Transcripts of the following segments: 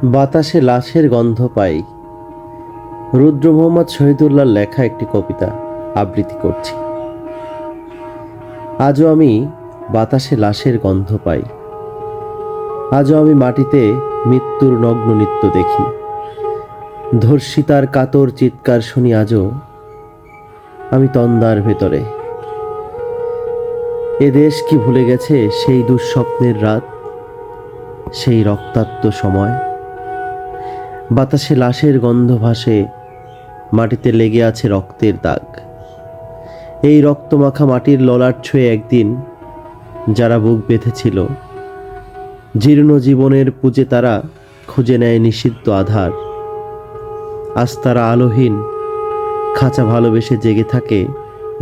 বাতাসে লাশের গন্ধ পাই। রুদ্র মোহাম্মদ শহীদুল্লাহর লেখা একটি কবিতা আবৃত্তি করছি। আজও আমি বাতাসে লাশের গন্ধ পাই। আজও আমি মাটিতে মৃত্যুর নগ্ন নৃত্য দেখি। ধর্ষিতার কাতর চিৎকার শুনি আজও আমি তন্দার ভেতরে। এ দেশ কি ভুলে গেছে সেই দুঃস্বপ্নের রাত, সেই রক্তাক্ত সময়? বাতাসে লাশের গন্ধ ভাসে, মাটিতে লেগে আছে রক্তের দাগ। এই রক্তমাখা মাটির ললাট ছুঁয়ে একদিন যারা বুক বেঁধেছিল, জীর্ণ জীবনের পুজে তারা খুঁজে নেয় নিষিদ্ধ আধার। আজ তারা আলোহীন খাঁচা ভালোবেসে জেগে থাকে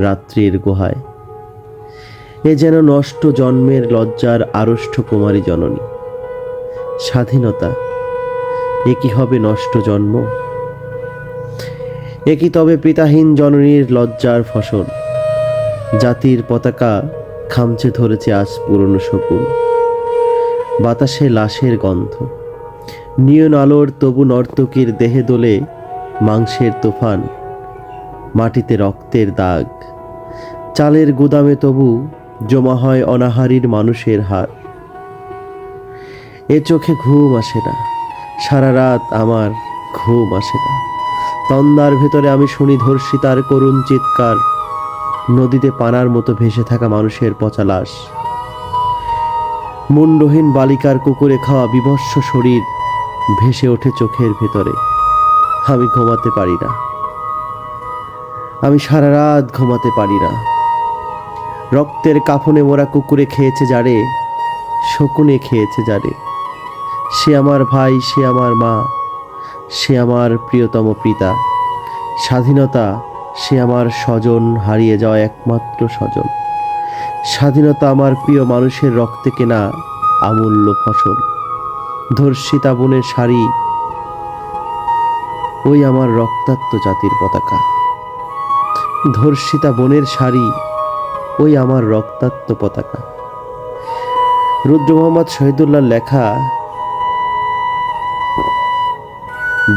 রাত্রির গুহায়। এ যেন নষ্ট জন্মের লজ্জার আড়ষ্ট কুমারী জননী। স্বাধীনতা এ কি হবে নষ্ট জন্ম? এ কি তবে পিতাহীন জননীর লজ্জার ফসল? জাতির পতাকা খামচে ধরেছে আজ পুরনো শকুন। বাতাসে লাশের গন্ধ, নিয়ন আলোর তবু নর্তকীর দেহে দোলে মাংসের তুফান, মাটিতে রক্তের দাগ। চালের গুদামে তবু জমা হয় অনাহারীর মানুষের হার। এ চোখে ঘুম আসে না, সারা রাত আমার ঘুম আসে না। তন্দার ভেতরে আমি শুনি ধর্ষিতার করুণ চিৎকার, নদীতে পানার মতো ভেসে থাকা মানুষের পচা লাশ। মুন্ডহীন বালিকার কুকুরে খাওয়া বিভৎস শরীর ভেসে ওঠে চোখের ভেতরে। আমি ঘুমাতে পারি না, আমি সারা রাত ঘুমাতে পারি না। রক্তের কাফনে মোরা কুকুরে খেয়েছে যারে, শকুনে খেয়েছে যারে। সে আমার ভাই, সে আমার মা, সে আমার প্রিয়তম পিতা। স্বাধীনতা সে আমার স্বজন, হারিয়ে যাওয়া একমাত্র স্বজন। স্বাধীনতা আমার প্রিয় মানুষের রক্তে কেনা অমূল্য ফসল। ধর্ষিতা বোনের শাড়ি ওই আমার রক্তাক্ত জাতির পতাকা। ধর্ষিতা বোনের শাড়ি ওই আমার রক্তাক্ত পতাকা। রুদ্র মোহাম্মদ শহীদুল্লাহর লেখা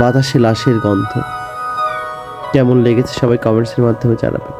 বাতাসে লাশের গন্ধ। কেমন লেগেছে সবাই কমেন্টসের মাধ্যমে জানাবেন।